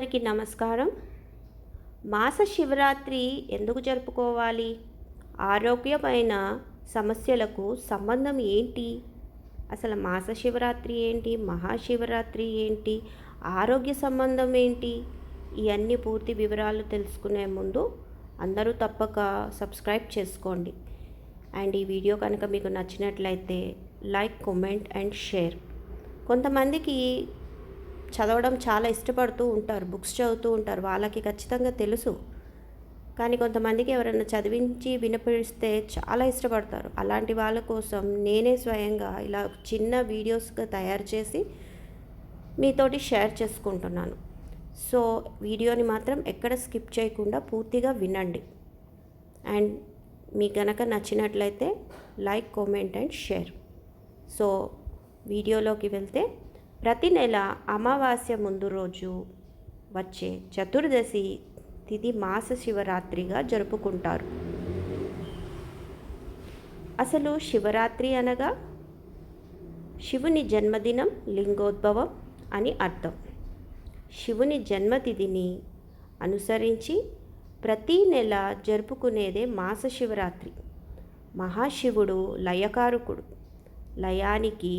అందరికీ నమస్కారం. మాస శివరాత్రి ఎందుకు జరుపుకోవాలి? ఆరోగ్యమైన సమస్యలకు సంబంధం ఏంటి? అసలు మాస శివరాత్రి ఏంటి? మహాశివరాత్రి ఏంటి? ఆరోగ్య సంబంధం ఏంటి? ఇవన్నీ పూర్తి వివరాలు తెలుసుకునే ముందు అందరూ తప్పక సబ్స్క్రైబ్ చేసుకోండి. అండ్ ఈ వీడియో కనుక మీకు నచ్చినట్లయితే లైక్, కామెంట్ అండ్ షేర్. కొంతమందికి చదవడం చాలా ఇష్టపడుతూ ఉంటారు, బుక్స్ చదువుతూ ఉంటారు, వాళ్ళకి ఖచ్చితంగా తెలుసు. కానీ కొంతమందికి ఎవరైనా చదివించి వినిపిస్తే చాలా ఇష్టపడతారు. అలాంటి వాళ్ళ కోసం నేనే స్వయంగా ఇలా చిన్న వీడియోస్గా తయారు చేసి మీతోటి షేర్ చేసుకుంటున్నాను. సో వీడియోని మాత్రం ఎక్కడ స్కిప్ చేయకుండా పూర్తిగా వినండి. అండ్ మీకు కనుక నచ్చినట్లయితే like, comment and share. So వీడియోలోకి వెళ్తే, ప్రతి నెల అమావాస్య ముందు రోజు వచ్చే చతుర్దశి తిథి మాస శివరాత్రిగా జరుపుకుంటారు. అసలు శివరాత్రి అనగా శివుని జన్మదినం, లింగోద్భవం అని అర్థం. శివుని జన్మతిథిని అనుసరించి ప్రతీ నెల జరుపుకునేదే మాస శివరాత్రి. మహాశివుడు లయకారకుడు. లయానికి,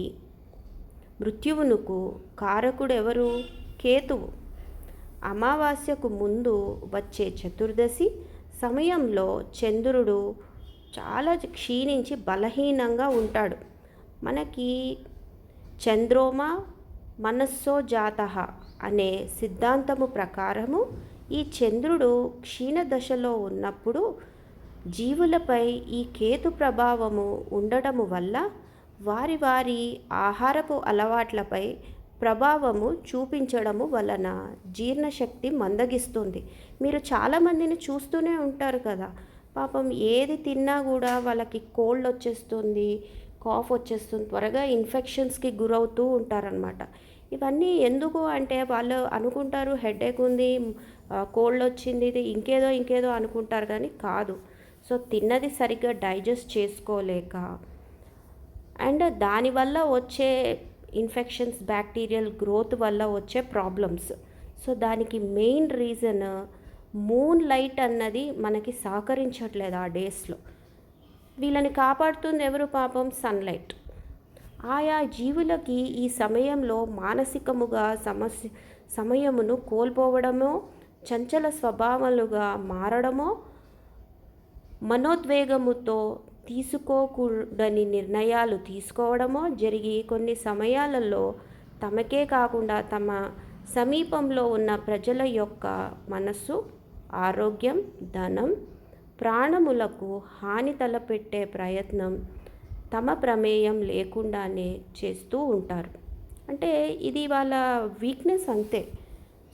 మృత్యువునకు కారకుడు ఎవరు? కేతువు. అమావాస్యకు ముందు వచ్చే చతుర్దశి సమయంలో చంద్రుడు చాలా క్షీణించి బలహీనంగా ఉంటాడు. మనకి చంద్రోమ మనస్సో జాతః అనే సిద్ధాంతము ప్రకారము ఈ చంద్రుడు క్షీణ దశలో ఉన్నప్పుడు జీవులపై ఈ కేతు ప్రభావము ఉండడము వల్ల వారి వారి ఆహారపు అలవాట్లపై ప్రభావము చూపించడము వలన జీర్ణశక్తి మందగిస్తుంది. మీరు చాలామందిని చూస్తూనే ఉంటారు కదా, పాపం ఏది తిన్నా కూడా వాళ్ళకి కోల్డ్ వచ్చేస్తుంది, కాఫ్ వచ్చేస్తుంది, త్వరగా ఇన్ఫెక్షన్స్కి గురవుతూ ఉంటారనమాట. ఇవన్నీ ఎందుకు అంటే వాళ్ళు అనుకుంటారు హెడేక్ ఉంది, కోల్డ్ వచ్చింది, ఇది ఇంకేదో అనుకుంటారు, కానీ కాదు. సో తిన్నది సరిగ్గా డైజెస్ట్ చేసుకోలేక అండ్ దానివల్ల వచ్చే ఇన్ఫెక్షన్స్, బ్యాక్టీరియల్ గ్రోత్ వల్ల వచ్చే ప్రాబ్లమ్స్. సో దానికి మెయిన్ రీజన్ మూన్ లైట్ అన్నది మనకి సహకరించట్లేదు ఆ డేస్లో. వీళ్ళని కాపాడుతుంది ఎవరు? పాపం సన్లైట్. ఆయా జీవులకి ఈ సమయంలో మానసికముగా సమయమును కోల్పోవడమో, చంచల స్వభావాలుగా మారడమో, మనోద్వేగముతో తీసుకోకూడని నిర్ణయాలు తీసుకోవడమో జరిగి కొన్ని సమయాలలో తమకే కాకుండా తమ సమీపంలో ఉన్న ప్రజల యొక్క మనస్సు, ఆరోగ్యం, ధనం, ప్రాణములకు హాని తలపెట్టే ప్రయత్నం తమ ప్రమేయం లేకుండానే చేస్తూ ఉంటారు. అంటే ఇది వాళ్ళ వీక్నెస్ అంతే.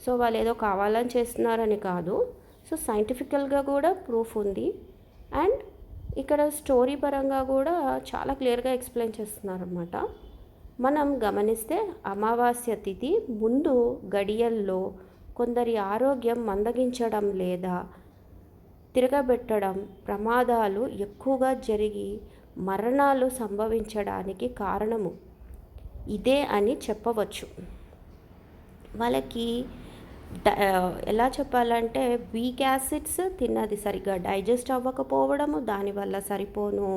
సో వాళ్ళు ఏదో కావాలని చేస్తున్నారని కాదు. సో సైంటిఫికల్గా కూడా ప్రూఫ్ ఉంది. అండ్ ఇక్కడ స్టోరీ పరంగా కూడా చాలా క్లియర్గా ఎక్స్ప్లెయిన్ చేస్తున్నారన్నమాట. మనం గమనిస్తే అమావాస్య తిథి ముందు గడియల్లో కొందరి ఆరోగ్యం మందగించడం లేదా తిరగబెట్టడం, ప్రమాదాలు ఎక్కువగా జరిగి మరణాలు సంభవించడానికి కారణము ఇదే అని చెప్పవచ్చు. వాళ్ళకి ఎలా చెప్పాలంటే వీక్ యాసిడ్స్ తిన్నది సరిగ్గా డైజెస్ట్ అవ్వకపోవడము, దానివల్ల సరిపోను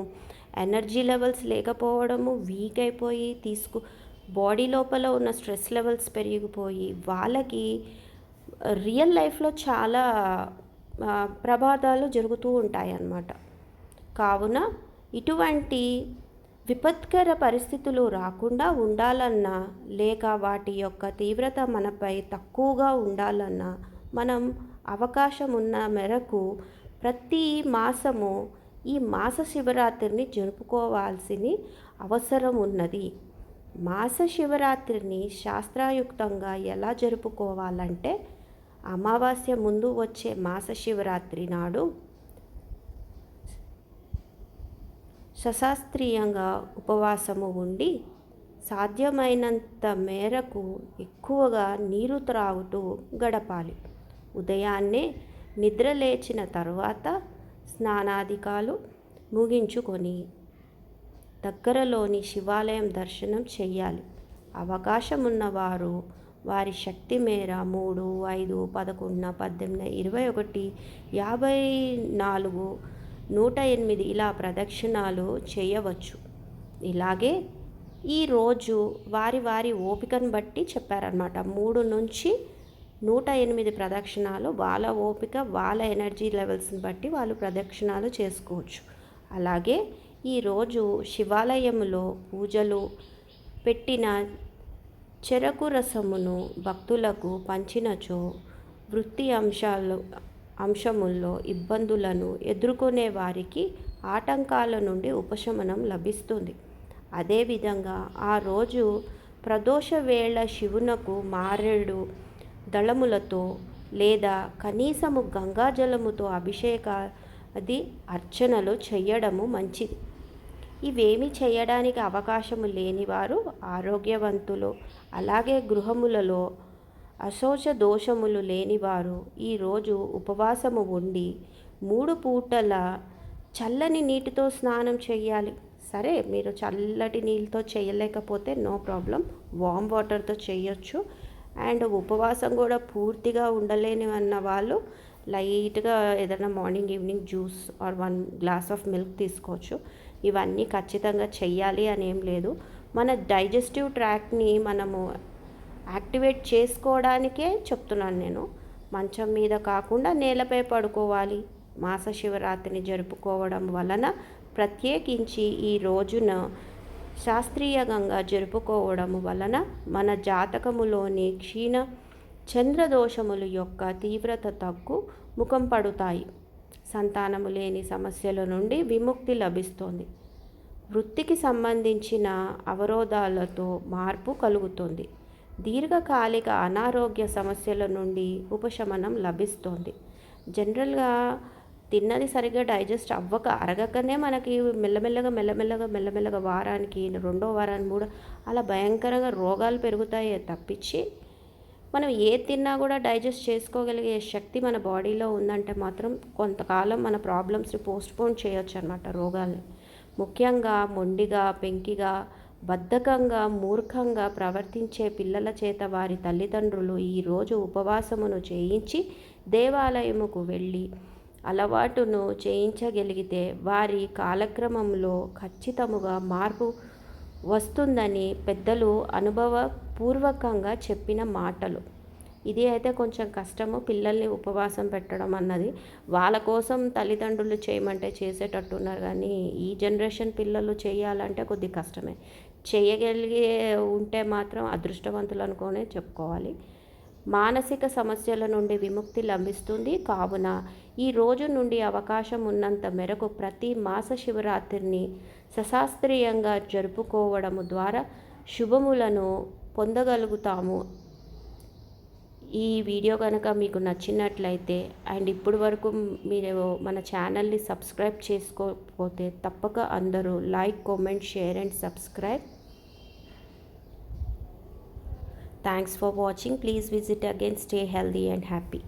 ఎనర్జీ లెవెల్స్ లేకపోవడము, వీక్ అయిపోయి బాడీ లోపల ఉన్న స్ట్రెస్ లెవెల్స్ పెరిగిపోయి వాళ్ళకి రియల్ లైఫ్లో చాలా ప్రమాదాలు జరుగుతూ ఉంటాయి అన్నమాట. కావున ఇటువంటి విపత్కర పరిస్థితులు రాకుండా ఉండాలన్నా, లేక వాటి యొక్క తీవ్రత మనపై తక్కువగా ఉండాలన్నా మనం అవకాశం ఉన్న మేరకు ప్రతి మాసము ఈ మాస శివరాత్రిని జరుపుకోవాల్సిన అవసరం ఉన్నది. మాస శివరాత్రిని శాస్త్రయుక్తంగా ఎలా జరుపుకోవాలంటే, అమావాస్య ముందు వచ్చే మాస శివరాత్రి నాడు సశాస్త్రీయంగా ఉపవాసము ఉండి సాధ్యమైనంత మేరకు ఎక్కువగా నీరు త్రాగుతూ గడపాలి. ఉదయాన్నే నిద్ర లేచిన తర్వాత స్నానాధికాలు ముగించుకొని దగ్గరలోని శివాలయం దర్శనం చెయ్యాలి. అవకాశం ఉన్నవారు వారి శక్తి మేర 3, 5, 11, 18, 21, 54, 108 ఇలా ప్రదక్షిణాలు చేయవచ్చు. ఇలాగే ఈరోజు వారి వారి ఓపికను బట్టి చెప్పారనమాట. 3 నుంచి 108 ప్రదక్షిణాలు వాళ్ళ ఓపిక, వాళ్ళ ఎనర్జీ లెవెల్స్ని బట్టి వాళ్ళు ప్రదక్షిణాలు చేసుకోవచ్చు. అలాగే ఈరోజు శివాలయంలో పూజలు పెట్టిన చెరకు రసమును భక్తులకు పంచినచో వృత్తి అంశముల్లో ఇబ్బందులను ఎదుర్కొనే వారికి ఆటంకాల నుండి ఉపశమనం లభిస్తుంది. అదేవిధంగా ఆ రోజు ప్రదోష వేళ శివునకు మారేడు దళములతో లేదా కనీసము గంగాజలముతో అభిషేకాది అర్చనలు చేయడము మంచిది. ఇవేమి చేయడానికి అవకాశము లేనివారు, ఆరోగ్యవంతులు, అలాగే గృహములలో అశోచ దోషములు లేనివారు ఈరోజు ఉపవాసము ఉండి 3 పూటల చల్లని నీటితో స్నానం చేయాలి. సరే, మీరు చల్లటి నీళ్ళతో చేయలేకపోతే నో ప్రాబ్లం, వామ్ వాటర్తో చేయొచ్చు. అండ్ ఉపవాసం కూడా పూర్తిగా ఉండలేని అన్న వాళ్ళు లైట్గా ఏదైనా morning evening juice or 1 glass of milk తీసుకోవచ్చు. ఇవన్నీ ఖచ్చితంగా చెయ్యాలి అని ఏం లేదు. మన డైజెస్టివ్ ట్రాక్ని మనము యాక్టివేట్ చేసుకోవడానికే చెప్తున్నాను నేను. మంచం మీద కాకుండా నేలపై పడుకోవాలి. మాస శివరాత్రిని జరుపుకోవడం వలన, ప్రత్యేకించి ఈ రోజున శాస్త్రీయంగా జరుపుకోవడం వలన మన జాతకములోని క్షీణ చంద్రదోషముల యొక్క తీవ్రత తగ్గు ముఖం పడుతాయి. సంతానము లేని సమస్యల నుండి విముక్తి లభిస్తుంది. వృత్తికి సంబంధించిన అవరోధాలతో మార్పు కలుగుతుంది. దీర్ఘకాలిక అనారోగ్య సమస్యల నుండి ఉపశమనం లభిస్తుంది. జనరల్గా తిన్నది సరిగ్గా డైజెస్ట్ అరగకనే మనకి మెల్లమెల్లగా వారానికి, 2వ వారానికి, 3 అలా భయంకరంగా రోగాలు పెరుగుతాయే తప్పించి, మనం తిన్నా కూడా డైజెస్ట్ చేసుకోగలిగే శక్తి మన బాడీలో ఉందంటే మాత్రం కొంతకాలం మన ప్రాబ్లమ్స్ని పోస్ట్పోన్ చేయొచ్చు అన్నమాట, రోగాల్ని. ముఖ్యంగా మొండిగా, పెంకిగా, బద్ధకంగా, మూర్ఖంగా ప్రవర్తించే పిల్లల చేత వారి తల్లిదండ్రులు ఈరోజు ఉపవాసమును చేయించి దేవాలయముకు వెళ్ళి అలవాటును చేయించగలిగితే వారి కాలక్రమంలో ఖచ్చితముగా మార్పు వస్తుందని పెద్దలు అనుభవపూర్వకంగా చెప్పిన మాటలు. ఇది అయితే కొంచెం కష్టము, పిల్లల్ని ఉపవాసం పెట్టడం అన్నది. వాళ్ళ కోసం తల్లిదండ్రులు చేయమంటే చేసేటట్టున్నారు, కానీ ఈ జనరేషన్ పిల్లలు చేయాలంటే కొద్ది కష్టమే. చేయగలిగే ఉంటే మాత్రం అదృష్టవంతులు అనుకోనే చెప్పుకోవాలి. మానసిక సమస్యల నుండి విముక్తి లభిస్తుంది. కావున ఈ రోజు నుండి అవకాశం ఉన్నంత మేరకు ప్రతి మాస శివరాత్రిని సశాస్త్రీయంగా జరుపుకోవడం ద్వారా శుభములను పొందగలుగుతాము. ఈ వీడియో కనుక మీకు నచ్చినట్లయితే అండ్ ఇప్పటి వరకు మీరు మన ఛానల్ని సబ్స్క్రైబ్ చేసుకోకపోతే తప్పక అందరూ like, comment, share and subscribe. Thanks for watching. Please visit again. Stay healthy and happy.